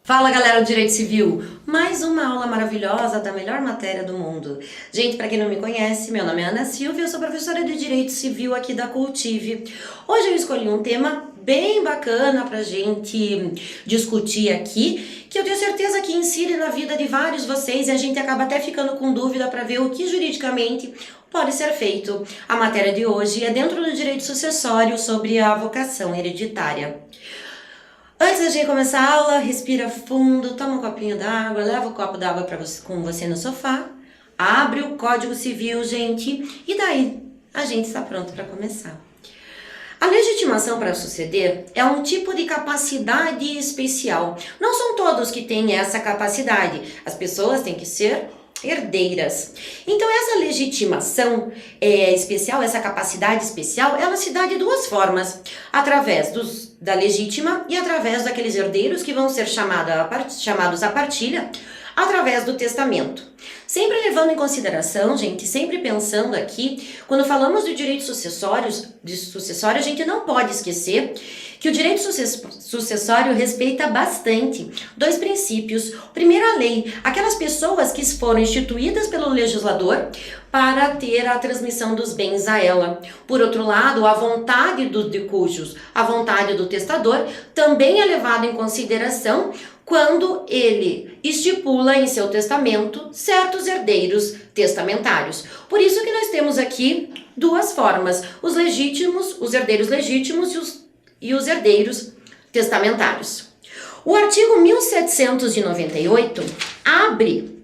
Fala galera do Direito Civil, mais uma aula maravilhosa da melhor matéria do mundo. Gente, para quem não me conhece, meu nome é Ana Silvia, eu sou professora de Direito Civil aqui da Cultive. Hoje eu escolhi um tema bem bacana pra gente discutir aqui, que eu tenho certeza que incide na vida de vários de vocês e a gente acaba até ficando com dúvida para ver o que juridicamente pode ser feito. A matéria de hoje é dentro do direito sucessório sobre a vocação hereditária. Antes da gente começar a aula, respira fundo, toma um copinho d'água, leva o copo d'água com você no sofá, abre o Código Civil, gente, e daí a gente está pronto para começar. A legitimação para suceder é um tipo de capacidade especial. Não são todos que têm essa capacidade, as pessoas têm que ser herdeiras. Então essa legitimação especial, essa capacidade especial, ela se dá de duas formas, através da legítima e através daqueles herdeiros que vão ser chamados à partilha, através do testamento. Sempre levando em consideração, gente, sempre pensando aqui, quando falamos de direitos sucessórios, a gente não pode esquecer que o direito sucessório respeita bastante dois princípios. Primeiro, a lei, aquelas pessoas que foram instituídas pelo legislador para ter a transmissão dos bens a ela. Por outro lado, a vontade a vontade do testador também é levada em consideração quando ele estipula em seu testamento certos herdeiros testamentários. Por isso que nós temos aqui duas formas, os herdeiros legítimos e os herdeiros testamentários. O artigo 1798 abre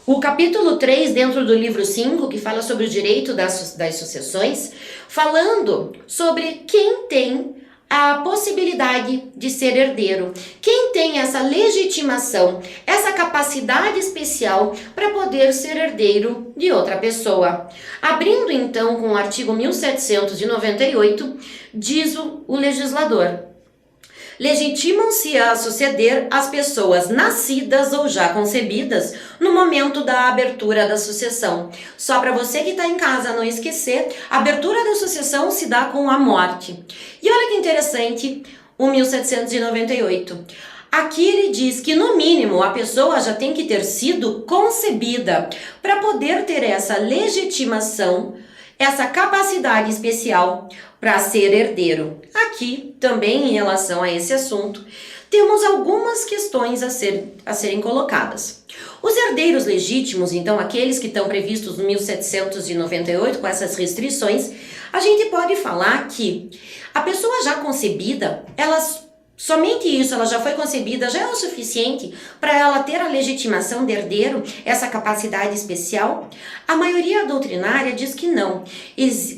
o capítulo 3 dentro do livro 5, que fala sobre o direito das sucessões, falando sobre quem tem a possibilidade de ser herdeiro. Quem tem essa legitimação, essa capacidade especial para poder ser herdeiro de outra pessoa. Abrindo então com o artigo 1798, diz o legislador: legitimam-se a suceder as pessoas nascidas ou já concebidas no momento da abertura da sucessão. Só para você que está em casa não esquecer, a abertura da sucessão se dá com a morte. E olha que interessante, o 1798. Aqui ele diz que no mínimo a pessoa já tem que ter sido concebida para poder ter essa legitimação, essa capacidade especial para ser herdeiro. Aqui, também em relação a esse assunto, temos algumas questões a serem colocadas. Os herdeiros legítimos, então aqueles que estão previstos no 1798, com essas restrições, a gente pode falar que a pessoa já concebida, somente isso, ela já foi concebida, já é o suficiente para ela ter a legitimação de herdeiro, essa capacidade especial? A maioria doutrinária diz que não.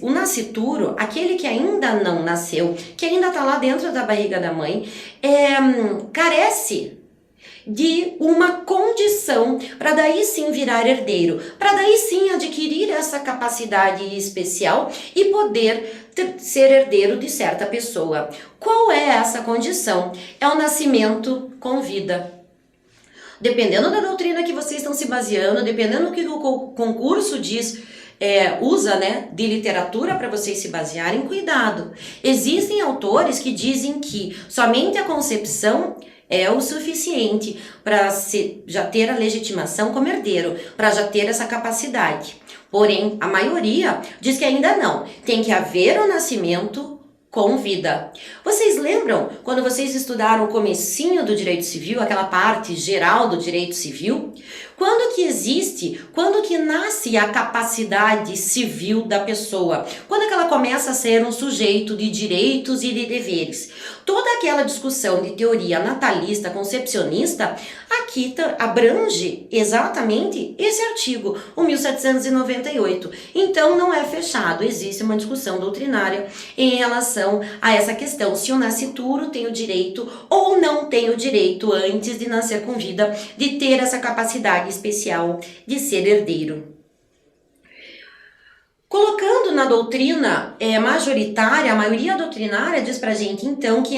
O nascituro, aquele que ainda não nasceu, que ainda está lá dentro da barriga da mãe, carece de uma condição para daí sim virar herdeiro, para daí sim adquirir essa capacidade especial e poder ser herdeiro de certa pessoa. Qual é essa condição? É o nascimento com vida. Dependendo da doutrina que vocês estão se baseando, dependendo do que o concurso diz, usa, né, de literatura para vocês se basearem, cuidado. Existem autores que dizem que somente a concepção é o suficiente para já ter a legitimação como herdeiro, para já ter essa capacidade. Porém, a maioria diz que ainda não. Tem que haver o nascimento com vida. Vocês lembram quando vocês estudaram o comecinho do direito civil, aquela parte geral do direito civil? Quando que nasce a capacidade civil da pessoa? Quando é que ela começa a ser um sujeito de direitos e de deveres? Toda aquela discussão de teoria natalista, concepcionista, aqui abrange exatamente esse artigo, o 1798. Então não é fechado, existe uma discussão doutrinária em relação a essa questão, se o nascituro tem o direito ou não tem o direito, antes de nascer com vida, de ter essa capacidade especial de ser herdeiro. Colocando na doutrina majoritária, a maioria doutrinária diz pra gente então que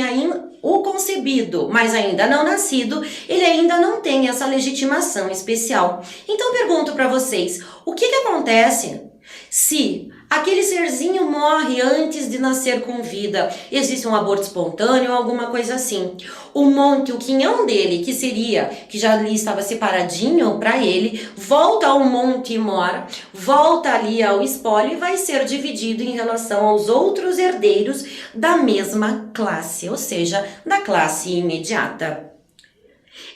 o concebido, mas ainda não nascido, ele ainda não tem essa legitimação especial. Então pergunto para vocês, o que acontece se aquele serzinho morre antes de nascer com vida, existe um aborto espontâneo ou alguma coisa assim. O quinhão dele, que já ali estava separadinho para ele, volta ao monte Mor, volta ali ao espólio e vai ser dividido em relação aos outros herdeiros da mesma classe, ou seja, da classe imediata.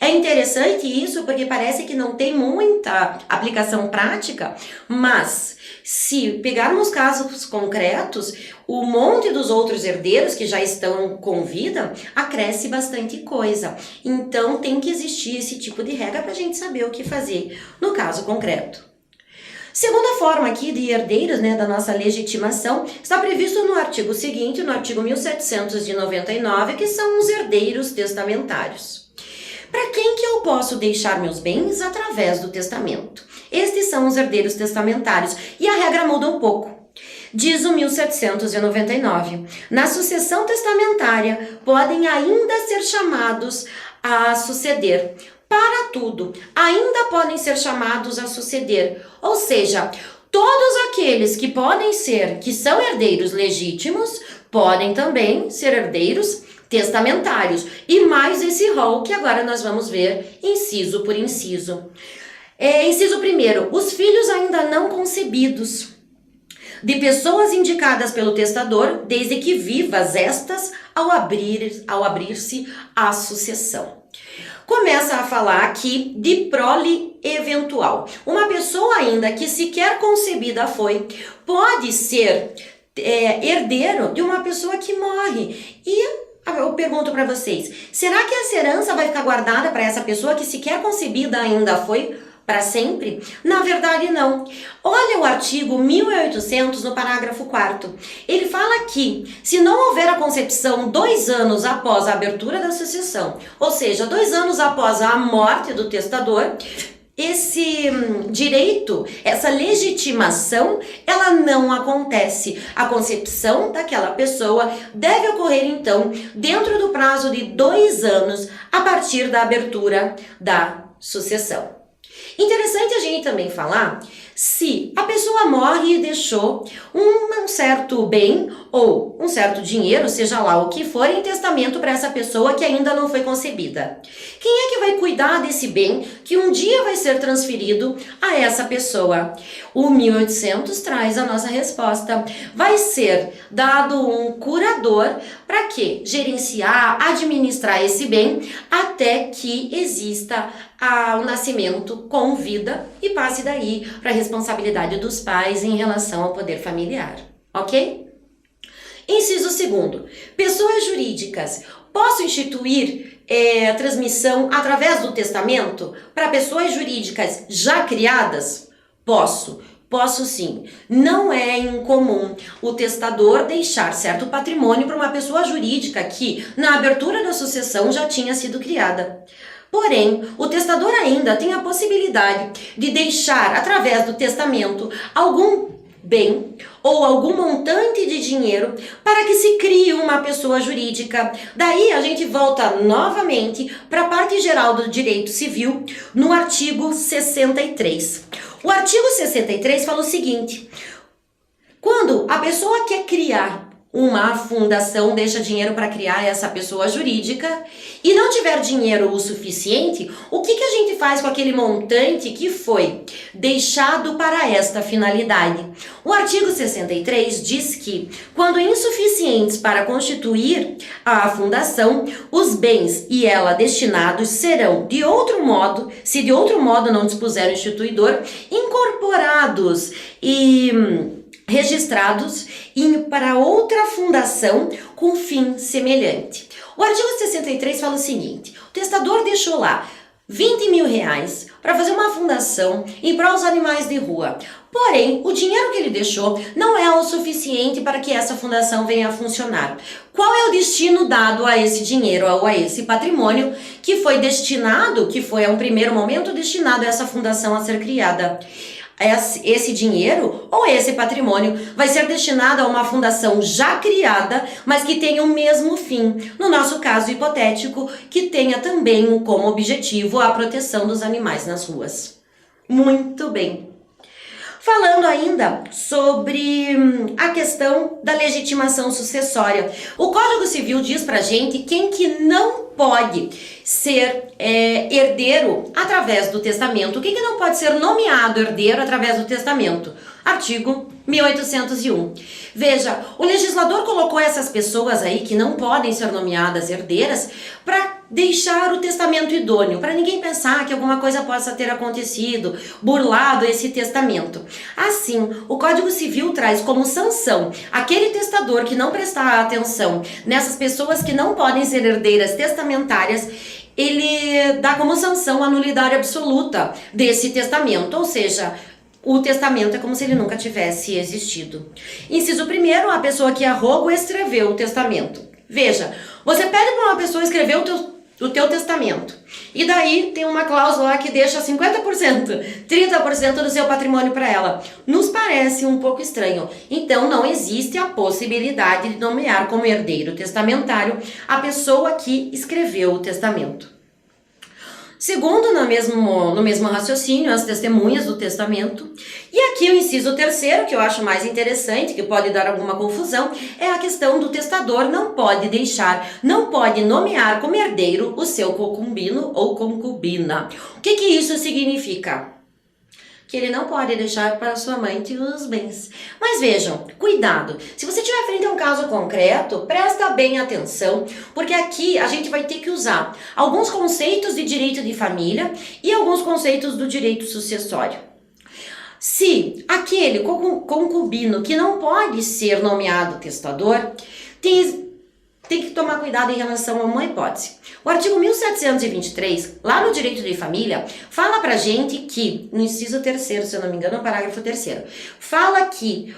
É interessante isso porque parece que não tem muita aplicação prática, mas se pegarmos casos concretos, o monte dos outros herdeiros que já estão com vida acresce bastante coisa. Então tem que existir esse tipo de regra para a gente saber o que fazer no caso concreto. Segunda forma aqui de herdeiros, da nossa legitimação, está previsto no artigo seguinte, no artigo 1799, que são os herdeiros testamentários. Para quem que eu posso deixar meus bens através do testamento? Estes são os herdeiros testamentários e a regra muda um pouco. Diz o 1799, na sucessão testamentária podem ainda ser chamados a suceder. Para tudo, ainda podem ser chamados a suceder. Ou seja, todos aqueles que são herdeiros legítimos, podem também ser herdeiros testamentários. E mais esse rol que agora nós vamos ver inciso por inciso. Inciso primeiro, os filhos ainda não concebidos de pessoas indicadas pelo testador, desde que vivas estas, ao abrir-se a sucessão. Começa a falar aqui de prole eventual. Uma pessoa ainda que sequer concebida foi, pode ser herdeiro de uma pessoa que morre. E eu pergunto para vocês, será que essa herança vai ficar guardada para essa pessoa que sequer concebida ainda foi para sempre? Na verdade, não. Olha o artigo 1800 no parágrafo 4º. Ele fala que, se não houver a concepção 2 anos após a abertura da sucessão, ou seja, 2 anos após a morte do testador, esse direito, essa legitimação, ela não acontece. A concepção daquela pessoa deve ocorrer, então, dentro do prazo de 2 anos a partir da abertura da sucessão. Interessante a gente também falar se a pessoa morre e deixou um certo bem ou um certo dinheiro, seja lá o que for, em testamento para essa pessoa que ainda não foi concebida. Quem é que vai cuidar desse bem que um dia vai ser transferido a essa pessoa? O 1800 traz a nossa resposta. Vai ser dado um curador para quê? Gerenciar, administrar esse bem até que exista o nascimento com vida e passe daí para a responsabilidade dos pais em relação ao poder familiar, ok? Inciso 2º, pessoas jurídicas. Posso instituir a transmissão através do testamento para pessoas jurídicas já criadas? Posso sim. Não é incomum o testador deixar certo patrimônio para uma pessoa jurídica que, na abertura da sucessão, já tinha sido criada. Porém, o testador ainda tem a possibilidade de deixar, através do testamento, algum bem ou algum montante de dinheiro para que se crie uma pessoa jurídica. Daí a gente volta novamente para a parte geral do direito civil no artigo 63. O artigo 63 fala o seguinte: quando a pessoa quer criar uma fundação, deixa dinheiro para criar essa pessoa jurídica e não tiver dinheiro o suficiente, o que a gente faz com aquele montante que foi deixado para esta finalidade? O artigo 63 diz que, quando insuficientes para constituir a fundação, os bens e ela destinados serão, de outro modo, se de outro modo não dispuser o instituidor, incorporados e registrados para outra fundação com fim semelhante. O artigo 63 fala o seguinte: o testador deixou lá 20 mil reais para fazer uma fundação em prol dos animais de rua. Porém, o dinheiro que ele deixou não é o suficiente para que essa fundação venha a funcionar. Qual é o destino dado a esse dinheiro ou a esse patrimônio que foi destinado, que foi a um primeiro momento destinado a essa fundação a ser criada? Esse dinheiro ou esse patrimônio vai ser destinado a uma fundação já criada, mas que tenha o mesmo fim, no nosso caso hipotético, que tenha também como objetivo a proteção dos animais nas ruas. Muito bem. Falando ainda sobre a questão da legitimação sucessória. O Código Civil diz pra gente quem que não pode ser herdeiro através do testamento, quem que não pode ser nomeado herdeiro através do testamento. Artigo 1801. Veja, o legislador colocou essas pessoas aí que não podem ser nomeadas herdeiras para deixar o testamento idôneo, para ninguém pensar que alguma coisa possa ter acontecido, burlado esse testamento. Assim, o Código Civil traz como sanção aquele testador que não prestar atenção nessas pessoas que não podem ser herdeiras testamentárias. Ele dá como sanção a nulidade absoluta desse testamento, ou seja, o testamento é como se ele nunca tivesse existido. Inciso 1º, a pessoa que arroga ou escreveu o testamento. Veja, você pede para uma pessoa escrever o teu testamento, e daí tem uma cláusula lá que deixa 50%, 30% do seu patrimônio para ela. Nos parece um pouco estranho. Então não existe a possibilidade de nomear como herdeiro testamentário a pessoa que escreveu o testamento. Segundo, no mesmo raciocínio, as testemunhas do testamento. E aqui o inciso 3º, que eu acho mais interessante, que pode dar alguma confusão, é a questão do testador não pode nomear como herdeiro o seu concubino ou concubina. O que isso significa? Que ele não pode deixar para sua amante os bens. Mas vejam, cuidado, se você estiver frente a um caso concreto, presta bem atenção, porque aqui a gente vai ter que usar alguns conceitos de direito de família e alguns conceitos do direito sucessório. Se aquele concubino que não pode ser nomeado testador, tem que tomar cuidado em relação a uma hipótese. O artigo 1723, lá no direito de família, fala pra gente que, no inciso 3º, se eu não me engano, no parágrafo 3º, fala que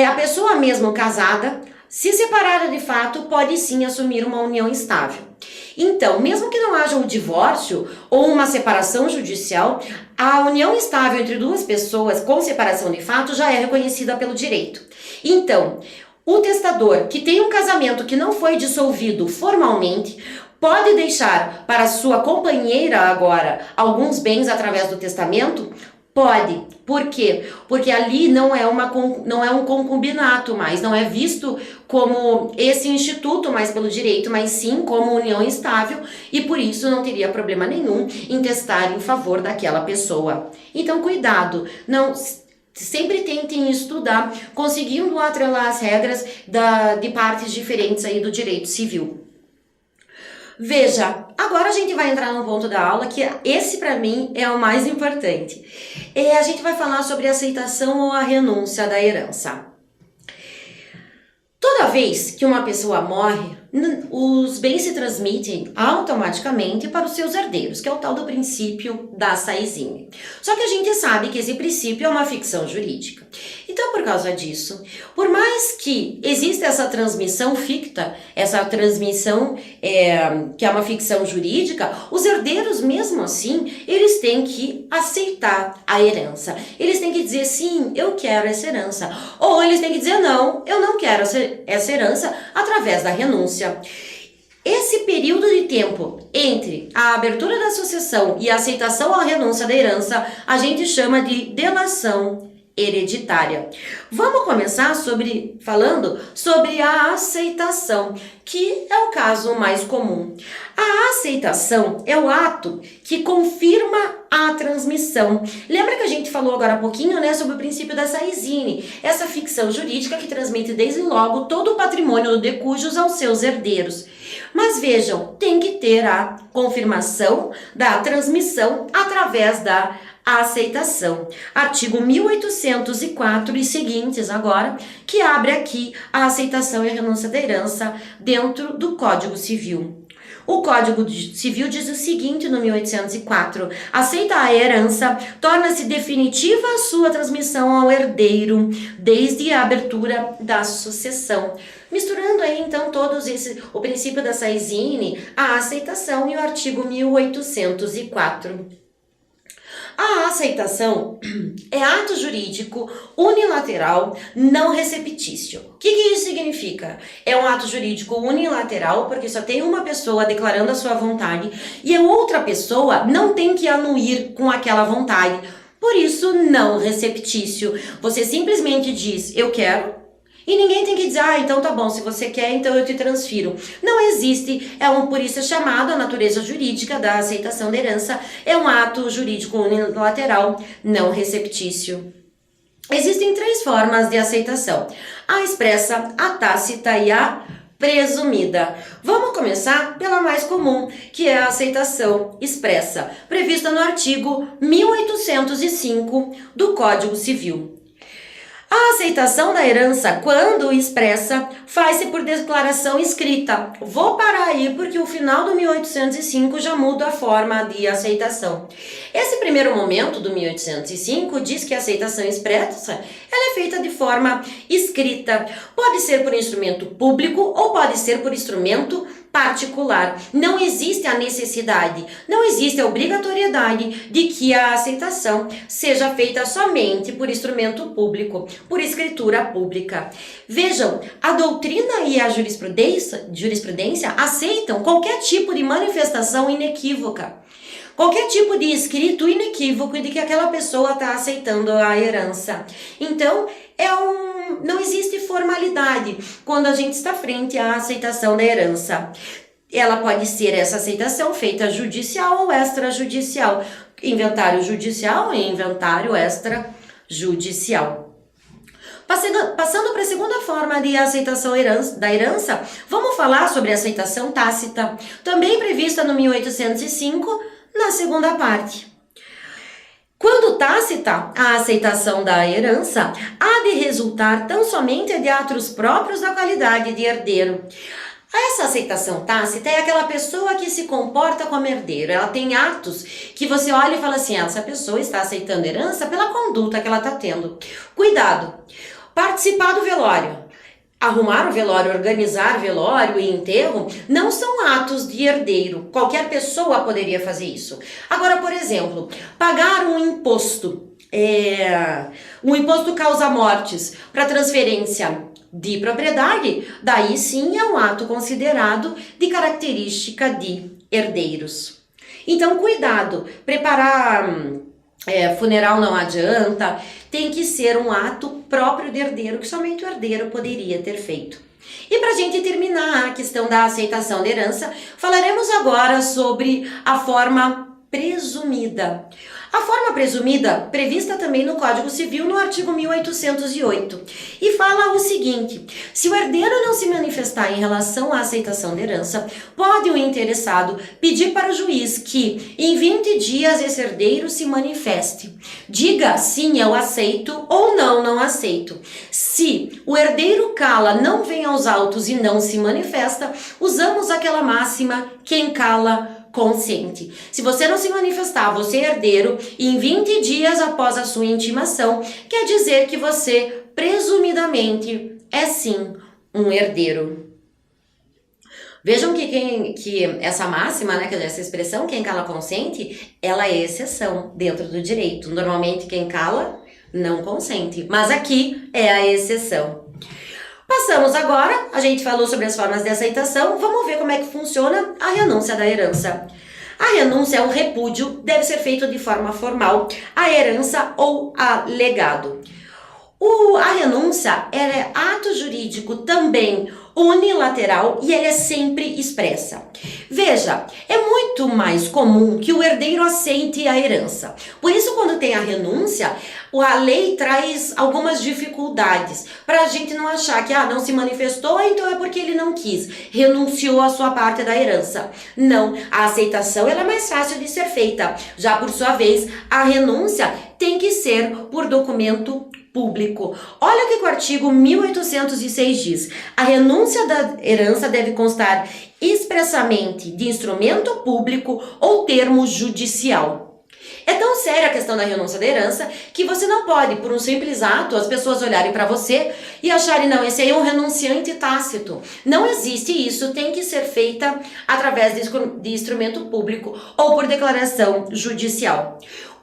a pessoa mesmo casada, se separada de fato, pode sim assumir uma união estável. Então, mesmo que não haja um divórcio ou uma separação judicial, a união estável entre duas pessoas com separação de fato já é reconhecida pelo direito. Então, o testador que tem um casamento que não foi dissolvido formalmente pode deixar para sua companheira agora alguns bens através do testamento? Pode. Por quê? Porque ali não é um concubinato mais, não é visto como esse instituto mais pelo direito, mas sim como união estável, e por isso não teria problema nenhum em testar em favor daquela pessoa. Então, cuidado, sempre tentem estudar, conseguindo atrelar as regras de partes diferentes aí do direito civil. Veja, agora a gente vai entrar num ponto da aula que esse para mim é o mais importante. A gente vai falar sobre a aceitação ou a renúncia da herança. Toda vez que uma pessoa morre, os bens se transmitem automaticamente para os seus herdeiros, que é o tal do princípio da Saizine. Só que a gente sabe que esse princípio é uma ficção jurídica. Então, por causa disso, por mais que exista essa transmissão ficta, essa transmissão que é uma ficção jurídica, os herdeiros, mesmo assim, eles têm que aceitar a herança. Eles têm que dizer, sim, eu quero essa herança. Ou eles têm que dizer, não, eu não quero essa herança, através da renúncia. Esse período de tempo entre a abertura da sucessão e a aceitação ou a renúncia da herança, a gente chama de delação hereditária. Vamos começar falando sobre a aceitação, que é o caso mais comum. A aceitação é o ato que confirma a transmissão. Lembra que a gente falou agora há pouquinho, sobre o princípio da Saizine, essa ficção jurídica que transmite desde logo todo o patrimônio do decujus aos seus herdeiros. Mas vejam, tem que ter a confirmação da transmissão através da aceitação. Artigo 1804 e seguintes agora, que abre aqui a aceitação e a renúncia da herança dentro do Código Civil. O Código Civil diz o seguinte no 1804, aceita a herança, torna-se definitiva a sua transmissão ao herdeiro, desde a abertura da sucessão. Misturando aí então o princípio da Saizine, a aceitação e o artigo 1804. A aceitação é ato jurídico unilateral não receptício. O que isso significa? É um ato jurídico unilateral porque só tem uma pessoa declarando a sua vontade e a outra pessoa não tem que anuir com aquela vontade. Por isso, não receptício. Você simplesmente diz, eu quero, e ninguém tem que dizer, então tá bom, se você quer, então eu te transfiro. Não existe, por isso é chamado a natureza jurídica da aceitação da herança, é um ato jurídico unilateral, não receptício. Existem 3 formas de aceitação: a expressa, a tácita e a presumida. Vamos começar pela mais comum, que é a aceitação expressa, prevista no artigo 1805 do Código Civil. A aceitação da herança, quando expressa, faz-se por declaração escrita. Vou parar aí porque o final do 1805 já muda a forma de aceitação. Esse primeiro momento do 1805 diz que a aceitação expressa ela é feita de forma escrita. Pode ser por instrumento público ou pode ser por instrumento particular. Não existe a necessidade, não existe a obrigatoriedade de que a aceitação seja feita somente por instrumento público, por escritura pública. Vejam, a doutrina e a jurisprudência aceitam qualquer tipo de manifestação inequívoca, qualquer tipo de escrito inequívoco de que aquela pessoa está aceitando a herança. Então, não existe formalidade quando a gente está frente à aceitação da herança. Ela pode ser essa aceitação feita judicial ou extrajudicial. Inventário judicial e inventário extrajudicial. Passando para a segunda forma de aceitação da herança, vamos falar sobre a aceitação tácita, também prevista no 1805, na segunda parte. Quando tácita, a aceitação da herança há de resultar tão somente de atos próprios da qualidade de herdeiro. Essa aceitação tácita é aquela pessoa que se comporta como herdeiro. Ela tem atos que você olha e fala assim, essa pessoa está aceitando herança pela conduta que ela está tendo. Cuidado! Participar do velório, arrumar o velório, organizar velório e enterro não são atos de herdeiro. Qualquer pessoa poderia fazer isso. Agora, por exemplo, pagar um imposto. Um imposto causa mortes para transferência de propriedade, daí sim é um ato considerado de característica de herdeiros. Então, cuidado, preparar funeral não adianta, tem que ser um ato próprio de herdeiro, que somente o herdeiro poderia ter feito. E para a gente terminar a questão da aceitação da herança, falaremos agora sobre a forma presumida. A forma presumida, prevista também no Código Civil, no artigo 1808, e fala o seguinte: se o herdeiro não se manifestar em relação à aceitação da herança, pode o interessado pedir para o juiz que, em 20 dias, esse herdeiro se manifeste. Diga sim, eu aceito, ou não, não aceito. Se o herdeiro cala, não vem aos autos e não se manifesta, usamos aquela máxima, quem cala consciente. Se você não se manifestar, você é herdeiro, e em 20 dias após a sua intimação, quer dizer que você, presumidamente, é sim um herdeiro. Vejam que essa máxima, né, essa expressão, quem cala consente, ela é exceção dentro do direito. Normalmente quem cala não consente, mas aqui é a exceção. Passamos agora, a gente falou sobre as formas de aceitação, vamos ver como é que funciona a renúncia da herança. A renúncia é um repúdio, deve ser feito de forma formal, à herança ou a legado. A renúncia é ato jurídico também unilateral e ele é sempre expressa. Veja, é muito mais comum que o herdeiro aceite a herança. Por isso, quando tem a renúncia, a lei traz algumas dificuldades para a gente não achar que não se manifestou, então é porque ele não quis, renunciou à sua parte da herança. Não, a aceitação ela é mais fácil de ser feita. Já por sua vez, a renúncia tem que ser por documento público. Olha o que o artigo 1806 diz. A renúncia da herança deve constar expressamente de instrumento público ou termo judicial. É tão séria a questão da renúncia da herança que você não pode, por um simples ato, as pessoas olharem para você e acharem, não, esse aí é um renunciante tácito. Não existe isso, tem que ser feita através de instrumento público ou por declaração judicial.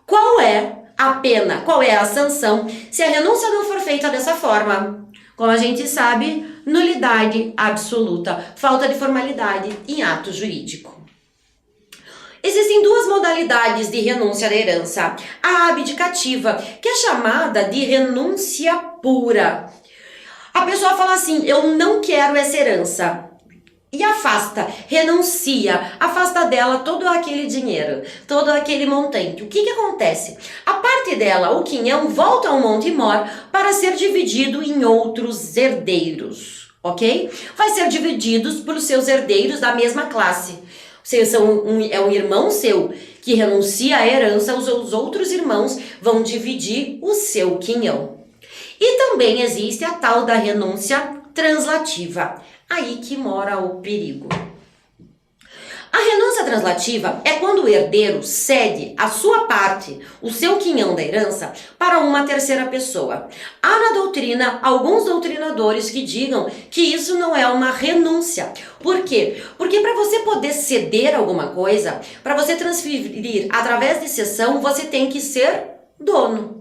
Qual é a pena? Qual é a sanção se a renúncia não for feita dessa forma? Como a gente sabe, nulidade absoluta, falta de formalidade em ato jurídico. Existem duas modalidades de renúncia da herança. A abdicativa, que é chamada de renúncia pura. A pessoa fala assim, eu não quero essa herança. E afasta, renuncia, afasta dela todo aquele dinheiro, todo aquele montante. O que acontece? A parte dela, o quinhão, volta ao Monte Mor para ser dividido em outros herdeiros, ok? Vai ser divididos pelos seus herdeiros da mesma classe. Se é um irmão seu que renuncia à herança, os outros irmãos vão dividir o seu quinhão. E também existe a tal da renúncia translativa. Aí que mora o perigo. A renúncia translativa é quando o herdeiro cede a sua parte, o seu quinhão da herança, para uma terceira pessoa. Há na doutrina alguns doutrinadores que digam que isso não é uma renúncia. Por quê? Porque para você poder ceder alguma coisa, para você transferir através de cessão, você tem que ser dono.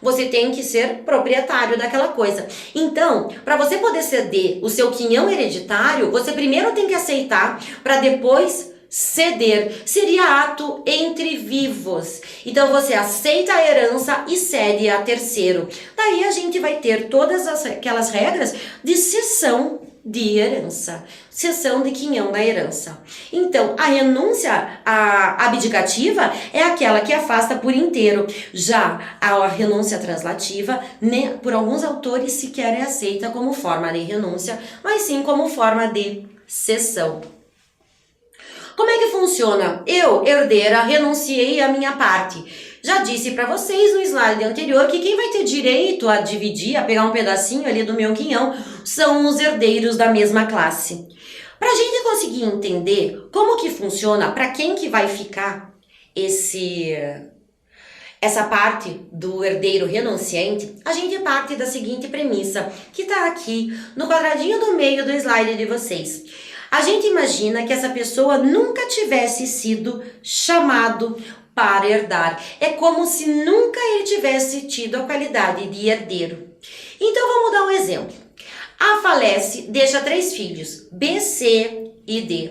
Você tem que ser proprietário daquela coisa. Então, para você poder ceder o seu quinhão hereditário, você primeiro tem que aceitar para depois ceder. Seria ato entre vivos. Então, você aceita a herança e cede a terceiro. Daí a gente vai ter todas aquelas regras de cessão de herança, cessão de quinhão da herança. Então, a renúncia abdicativa é aquela que afasta por inteiro. Já a renúncia translativa, né, por alguns autores sequer é aceita como forma de renúncia, mas sim como forma de cessão. Como é que funciona? Eu, herdeira, renunciei à minha parte. Já disse para vocês no slide anterior que quem vai ter direito a dividir, a pegar um pedacinho ali do meu quinhão, são os herdeiros da mesma classe. Para a gente conseguir entender como que funciona, para quem que vai ficar essa parte do herdeiro renunciante, a gente parte da seguinte premissa, que está aqui no quadradinho do meio do slide de vocês. A gente imagina que essa pessoa nunca tivesse sido chamado para herdar. É como se nunca ele tivesse tido a qualidade de herdeiro. Então vamos dar um exemplo. A falece, deixa 3 filhos, B, C e D.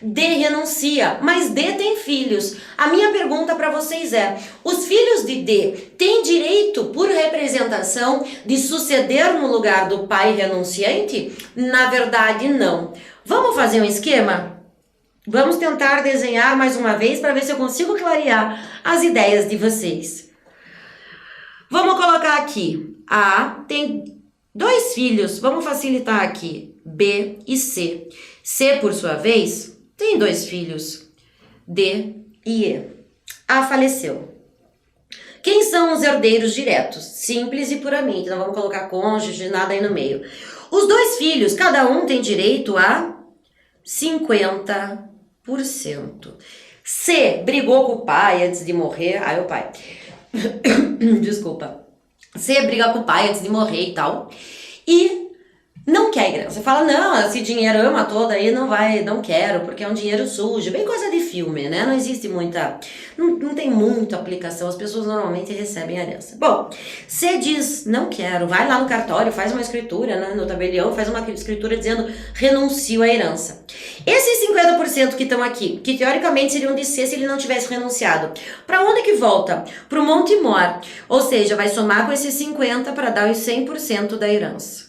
D renuncia, mas D tem filhos. A minha pergunta para vocês é, os filhos de D têm direito, por representação, de suceder no lugar do pai renunciante? Na verdade, não. Vamos fazer um esquema? Vamos tentar desenhar mais uma vez para ver se eu consigo clarear as ideias de vocês. Vamos colocar aqui. A tem 2 filhos, vamos facilitar aqui. B e C. C, por sua vez, tem 2 filhos. D e E. A faleceu. Quem são os herdeiros diretos? Simples e puramente. Não vamos colocar cônjuge, nada aí no meio. Os 2 filhos, cada um tem direito a 50%. C brigou com o pai antes de morrer. Ai, o pai. Desculpa. C briga com o pai antes de morrer e tal. E não quer herança. Você fala, não, esse dinheiro ama todo aí, não quero, porque é um dinheiro sujo. Bem coisa de filme, né? Não existe muita, não tem muita aplicação. As pessoas normalmente recebem herança. Bom, C diz, não quero. Vai lá no cartório, faz uma escritura, né? No tabelião, faz uma escritura dizendo, renuncio à herança. Esses 50% que estão aqui, que teoricamente seriam de C se ele não tivesse renunciado, para onde que volta? Para o Monte Mor. Ou seja, vai somar com esses 50% para dar os 100% da herança.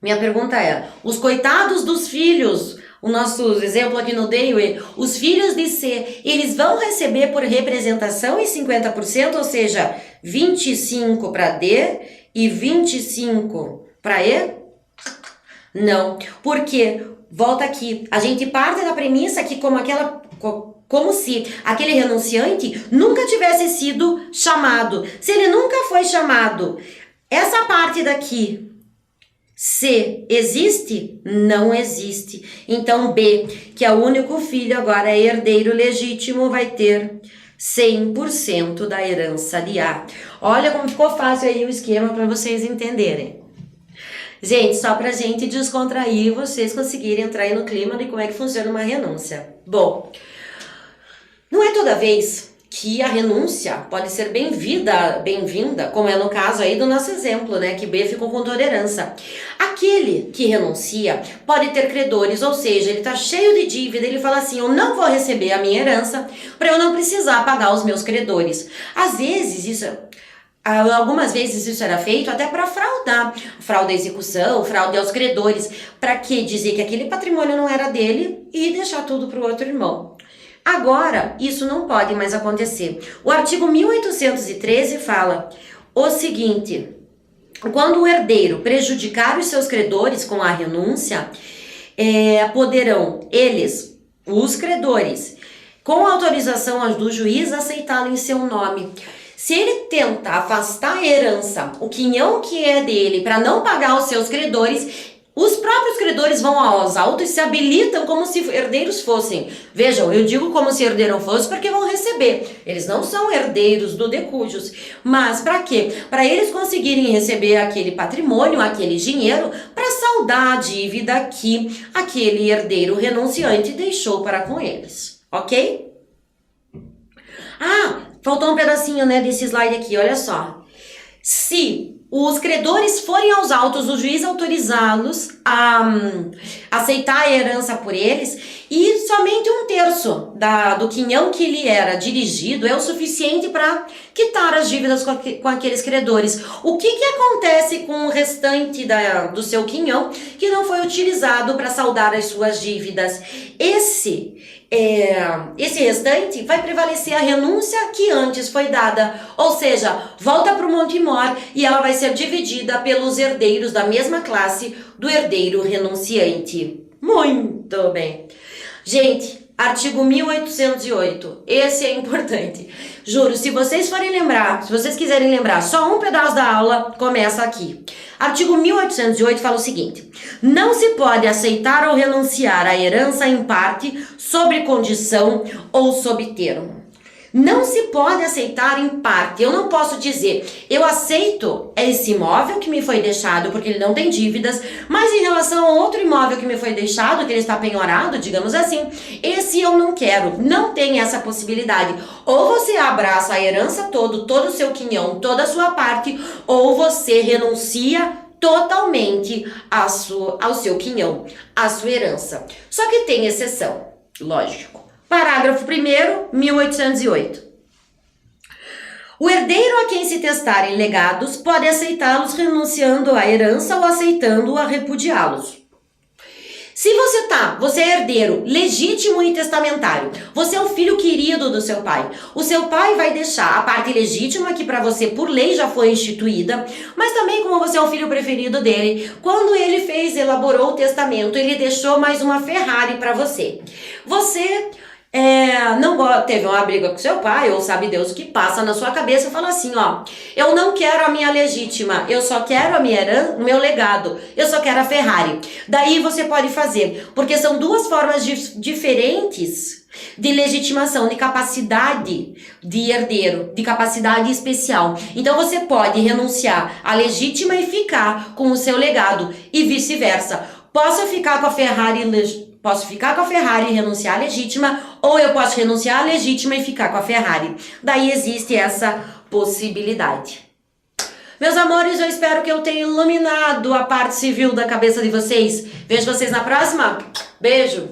Minha pergunta é, os coitados dos filhos, o nosso exemplo aqui no D&E, os filhos de C, eles vão receber por representação em 50%, ou seja, 25 para D e 25 para E? Não, porque, volta aqui, a gente parte da premissa que como se aquele renunciante nunca tivesse sido chamado. Se ele nunca foi chamado, essa parte daqui, C, existe? Não existe. Então B, que é o único filho, agora é herdeiro legítimo, vai ter 100% da herança de A. Olha como ficou fácil aí o esquema para vocês entenderem. Gente, só pra gente descontrair e vocês conseguirem entrar aí no clima de como é que funciona uma renúncia. Bom, não é toda vez que a renúncia pode ser bem-vinda, como é no caso aí do nosso exemplo, né, que B ficou com toda herança. Aquele que renuncia pode ter credores, ou seja, ele tá cheio de dívida, ele fala assim, eu não vou receber a minha herança para eu não precisar pagar os meus credores. Às vezes algumas vezes isso era feito até para fraudar, fraude à execução, fraude aos credores, para que dizer que aquele patrimônio não era dele e deixar tudo para o outro irmão. Agora, isso não pode mais acontecer. O artigo 1813 fala o seguinte: quando o herdeiro prejudicar os seus credores com a renúncia, poderão eles, os credores, com autorização do juiz, aceitá-lo em seu nome. Se ele tenta afastar a herança, o quinhão que é dele, para não pagar os seus credores, os próprios credores vão aos autos e se habilitam como se herdeiros fossem. Vejam, eu digo como se herdeiro fosse porque vão receber. Eles não são herdeiros do decujus. Mas para quê? Para eles conseguirem receber aquele patrimônio, aquele dinheiro, para saldar a dívida que aquele herdeiro renunciante deixou para com eles. Ok? Faltou um pedacinho, né, desse slide aqui, olha só. Se os credores forem aos autos, o juiz autorizá-los a aceitar a herança por eles, e somente 1/3 do quinhão que lhe era dirigido é o suficiente para quitar as dívidas com aqueles credores. O que acontece com o restante do seu quinhão que não foi utilizado para saldar as suas dívidas? Esse restante vai prevalecer a renúncia que antes foi dada, ou seja, volta para o Monte Mor e ela vai ser dividida pelos herdeiros da mesma classe do herdeiro renunciante. Muito bem. Gente, artigo 1808, esse é importante. Juro, se vocês quiserem lembrar só um pedaço da aula, começa aqui. Artigo 1808 fala o seguinte: não se pode aceitar ou renunciar à herança em parte, sob condição ou sob termo. Não se pode aceitar em parte. Eu não posso dizer, eu aceito esse imóvel que me foi deixado porque ele não tem dívidas, mas em relação a outro imóvel que me foi deixado, que ele está penhorado, digamos assim, esse eu não quero. Não tem essa possibilidade. Ou você abraça a herança todo o seu quinhão, toda a sua parte, ou você renuncia totalmente ao seu quinhão, à sua herança. Só que tem exceção, lógico. Parágrafo 1º, 1808. O herdeiro a quem se testarem legados pode aceitá-los renunciando à herança ou aceitando-a repudiá-los. Se você é herdeiro legítimo e testamentário, você é o filho querido do seu pai. O seu pai vai deixar a parte legítima, que para você por lei já foi instituída, mas também como você é o filho preferido dele, quando ele elaborou o testamento, ele deixou mais uma Ferrari para você. Você não teve uma briga com seu pai, ou sabe Deus o que passa na sua cabeça, e fala assim, ó, eu não quero a minha legítima, eu só quero o meu legado, eu só quero a Ferrari. Daí você pode fazer, porque são duas formas diferentes de legitimação, de capacidade de herdeiro, de capacidade especial. Então você pode renunciar à legítima e ficar com o seu legado, e vice-versa. Posso ficar com a Ferrari e renunciar à legítima, ou eu posso renunciar à legítima e ficar com a Ferrari. Daí existe essa possibilidade. Meus amores, eu espero que eu tenha iluminado a parte civil da cabeça de vocês. Vejo vocês na próxima. Beijo!